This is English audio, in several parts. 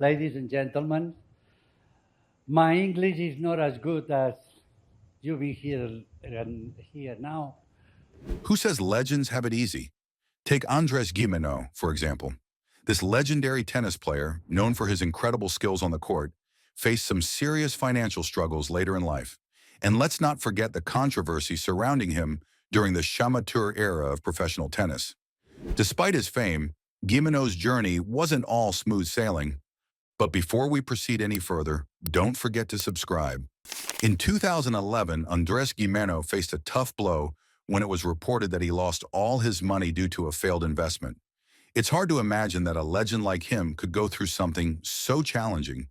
ladies and gentlemen. My English is not as good as you be here and here now. Who says legends have it easy? Take Andrés Gimeno, for example. This legendary tennis player, known for his incredible skills on the court, faced some serious financial struggles later in life. And let's not forget the controversy surrounding him during the Chamateur era of professional tennis. Despite his fame, Gimeno's journey wasn't all smooth sailing. But before we proceed any further, don't forget to subscribe. In 2011, Andrés Gimeno faced a tough blow when it was reported that he lost all his money due to a failed investment. It's hard to imagine that a legend like him could go through something so challenging,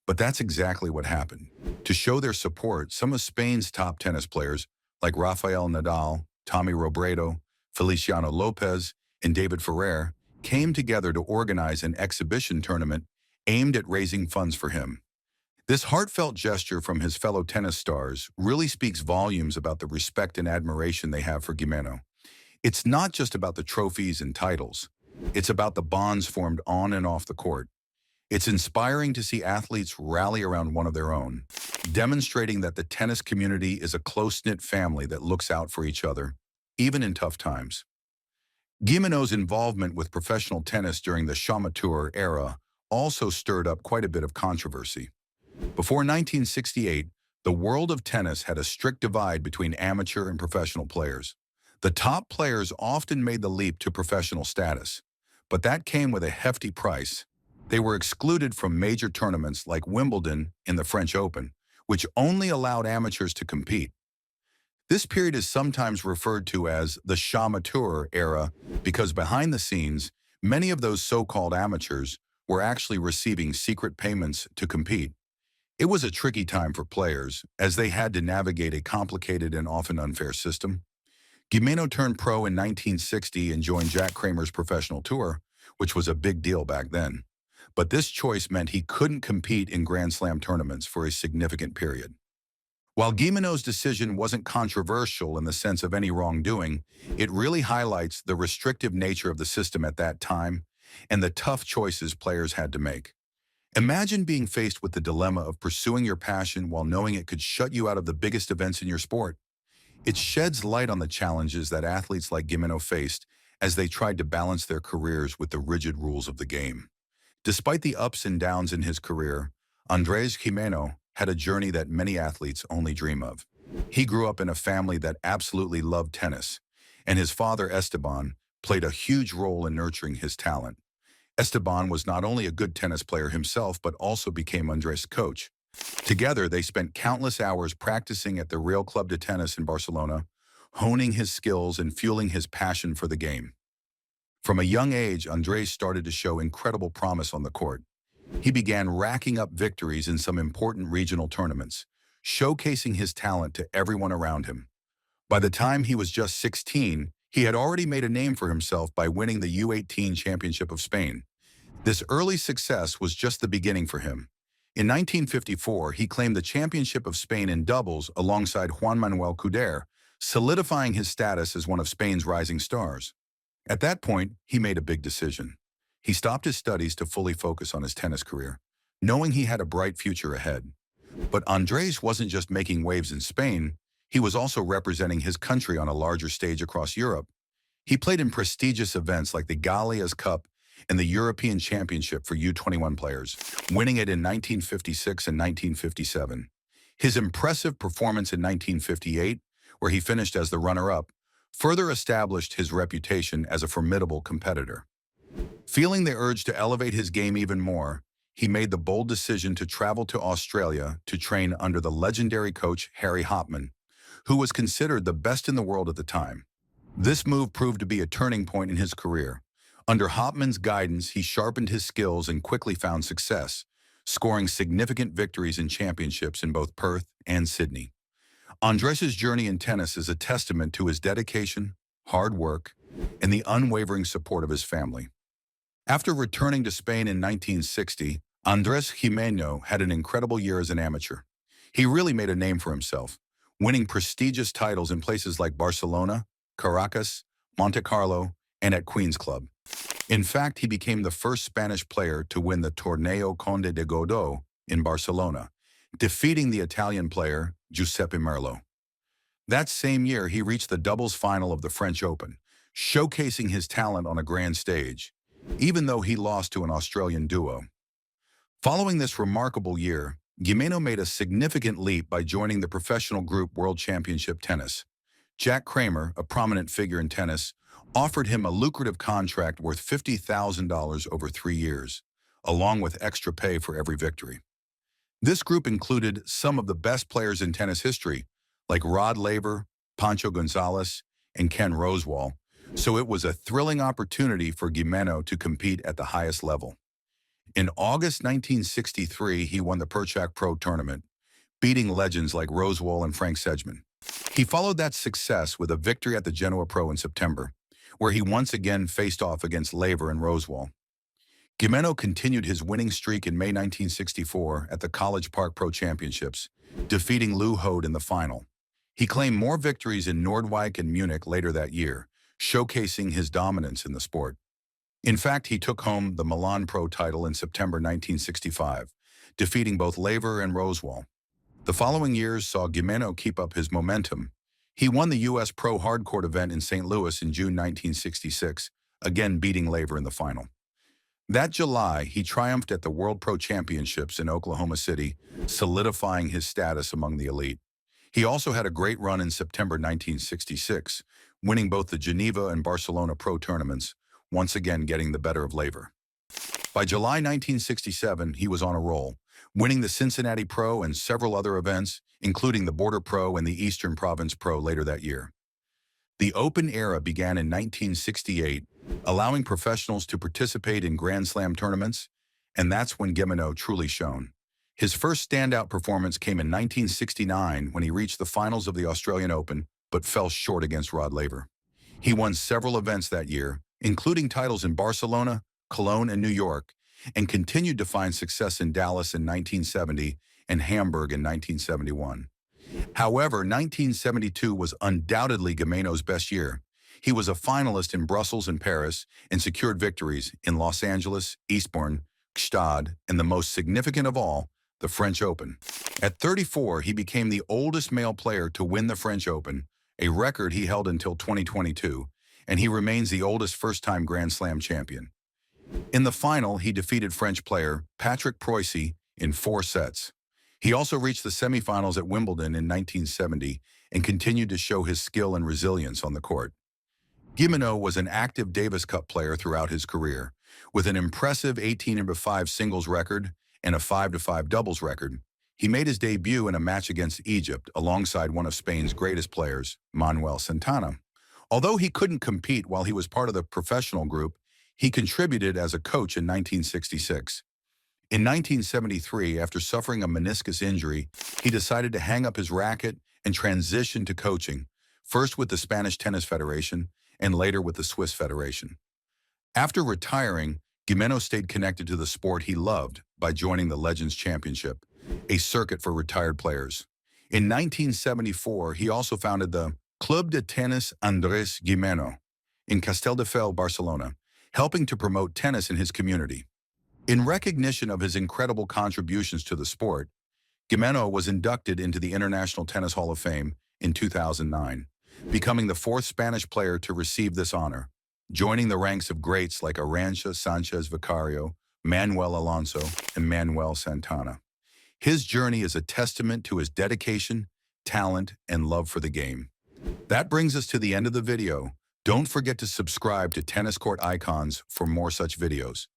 but that's exactly what happened. To show their support, some of Spain's top tennis players, like Rafael Nadal, Tommy Robredo, Feliciano Lopez, and David Ferrer, came together to organize an exhibition tournament aimed at raising funds for him. This heartfelt gesture from his fellow tennis stars really speaks volumes about the respect and admiration they have for Gimeno. It's not just about the trophies and titles. It's about the bonds formed on and off the court. It's inspiring to see athletes rally around one of their own, demonstrating that the tennis community is a close-knit family that looks out for each other, even in tough times. Gimeno's involvement with professional tennis during the Chamateur era also stirred up quite a bit of controversy. Before 1968, the world of tennis had a strict divide between amateur and professional players. The top players often made the leap to professional status, but that came with a hefty price. They were excluded from major tournaments like Wimbledon in the French Open, which only allowed amateurs to compete. This period is sometimes referred to as the Chamateur era because behind the scenes, many of those so-called amateurs were actually receiving secret payments to compete. It was a tricky time for players, as they had to navigate a complicated and often unfair system. Gimeno turned pro in 1960 and joined Jack Kramer's professional tour, which was a big deal back then. But this choice meant he couldn't compete in Grand Slam tournaments for a significant period. While Gimeno's decision wasn't controversial in the sense of any wrongdoing, it really highlights the restrictive nature of the system at that time and the tough choices players had to make. Imagine being faced with the dilemma of pursuing your passion while knowing it could shut you out of the biggest events in your sport. It sheds light on the challenges that athletes like Gimeno faced as they tried to balance their careers with the rigid rules of the game. Despite the ups and downs in his career, Andrés Gimeno had a journey that many athletes only dream of. He grew up in a family that absolutely loved tennis, and his father, Esteban, played a huge role in nurturing his talent. Esteban was not only a good tennis player himself, but also became Andrés' coach. Together, they spent countless hours practicing at the Real Club de Tennis in Barcelona, honing his skills and fueling his passion for the game. From a young age, Andrés started to show incredible promise on the court. He began racking up victories in some important regional tournaments, showcasing his talent to everyone around him. By the time he was just 16, he had already made a name for himself by winning the U18 Championship of Spain. This early success was just the beginning for him. In 1954, he claimed the Championship of Spain in doubles alongside Juan Manuel Cuder, solidifying his status as one of Spain's rising stars. At that point, he made a big decision. He stopped his studies to fully focus on his tennis career, knowing he had a bright future ahead. But Andrés wasn't just making waves in Spain, he was also representing his country on a larger stage across Europe. He played in prestigious events like the Gallia's Cup and the European Championship for U21 players, winning it in 1956 and 1957. His impressive performance in 1958, where he finished as the runner-up, further established his reputation as a formidable competitor. Feeling the urge to elevate his game even more, he made the bold decision to travel to Australia to train under the legendary coach Harry Hopman, who was considered the best in the world at the time. This move proved to be a turning point in his career. Under Hopman's guidance, he sharpened his skills and quickly found success, scoring significant victories in championships in both Perth and Sydney. Andrés' journey in tennis is a testament to his dedication, hard work, and the unwavering support of his family. After returning to Spain in 1960, Andrés Gimeno had an incredible year as an amateur. He really made a name for himself, winning prestigious titles in places like Barcelona, Caracas, Monte Carlo, and at Queen's Club. In fact, he became the first Spanish player to win the Torneo Conde de Godó in Barcelona, defeating the Italian player Giuseppe Merlo. That same year, he reached the doubles final of the French Open, showcasing his talent on a grand stage, even though he lost to an Australian duo. Following this remarkable year, Gimeno made a significant leap by joining the professional group World Championship Tennis. Jack Kramer, a prominent figure in tennis, offered him a lucrative contract worth $50,000 over 3 years, along with extra pay for every victory. This group included some of the best players in tennis history, like Rod Laver, Pancho Gonzalez, and Ken Rosewall, so it was a thrilling opportunity for Gimeno to compete at the highest level. In August 1963, he won the Perchak Pro Tournament, beating legends like Rosewall and Frank Sedgman. He followed that success with a victory at the Genoa Pro in September, where he once again faced off against Laver and Rosewall. Gimeno continued his winning streak in May 1964 at the College Park Pro Championships, defeating Lou Hode in the final. He claimed more victories in Nordwijk and Munich later that year, showcasing his dominance in the sport. In fact, he took home the Milan Pro title in September 1965, defeating both Laver and Rosewall. The following years saw Gimeno keep up his momentum. He won the U.S. Pro Hardcourt event in St. Louis in June 1966, again beating Laver in the final. That July, he triumphed at the World Pro Championships in Oklahoma City, solidifying his status among the elite. He also had a great run in September 1966, winning both the Geneva and Barcelona Pro tournaments, once again getting the better of Laver. By July 1967, he was on a roll, winning the Cincinnati Pro and several other events, including the Border Pro and the Eastern Province Pro later that year. The Open era began in 1968, allowing professionals to participate in Grand Slam tournaments, and that's when Gimeno truly shone. His first standout performance came in 1969 when he reached the finals of the Australian Open, but fell short against Rod Laver. He won several events that year, including titles in Barcelona, Cologne, and New York, and continued to find success in Dallas in 1970 and Hamburg in 1971. However, 1972 was undoubtedly Gimeno's best year. He was a finalist in Brussels and Paris and secured victories in Los Angeles, Eastbourne, Gstaad, and the most significant of all, the French Open. At 34, he became the oldest male player to win the French Open, a record he held until 2022, and he remains the oldest first-time Grand Slam champion. In the final, he defeated French player Patrick Proisy in 4 sets. He also reached the semifinals at Wimbledon in 1970 and continued to show his skill and resilience on the court. Gimeno was an active Davis Cup player throughout his career, with an impressive 18-5 singles record and a 5-5 doubles record. He made his debut in a match against Egypt alongside one of Spain's greatest players, Manuel Santana. Although he couldn't compete while he was part of the professional group, he contributed as a coach in 1966. In 1973, after suffering a meniscus injury, he decided to hang up his racket and transition to coaching, first with the Spanish Tennis Federation and later with the Swiss Federation. After retiring, Gimeno stayed connected to the sport he loved by joining the Legends Championship, a circuit for retired players. In 1974, he also founded the Club de Tennis Andrés Gimeno in Castelldefels, Barcelona, helping to promote tennis in his community. In recognition of his incredible contributions to the sport, Gimeno was inducted into the International Tennis Hall of Fame in 2009, becoming the 4th Spanish player to receive this honor, joining the ranks of greats like Arantxa Sanchez Vicario, Manuel Alonso, and Manuel Santana. His journey is a testament to his dedication, talent, and love for the game. That brings us to the end of the video. Don't forget to subscribe to Tennis Court Icons for more such videos.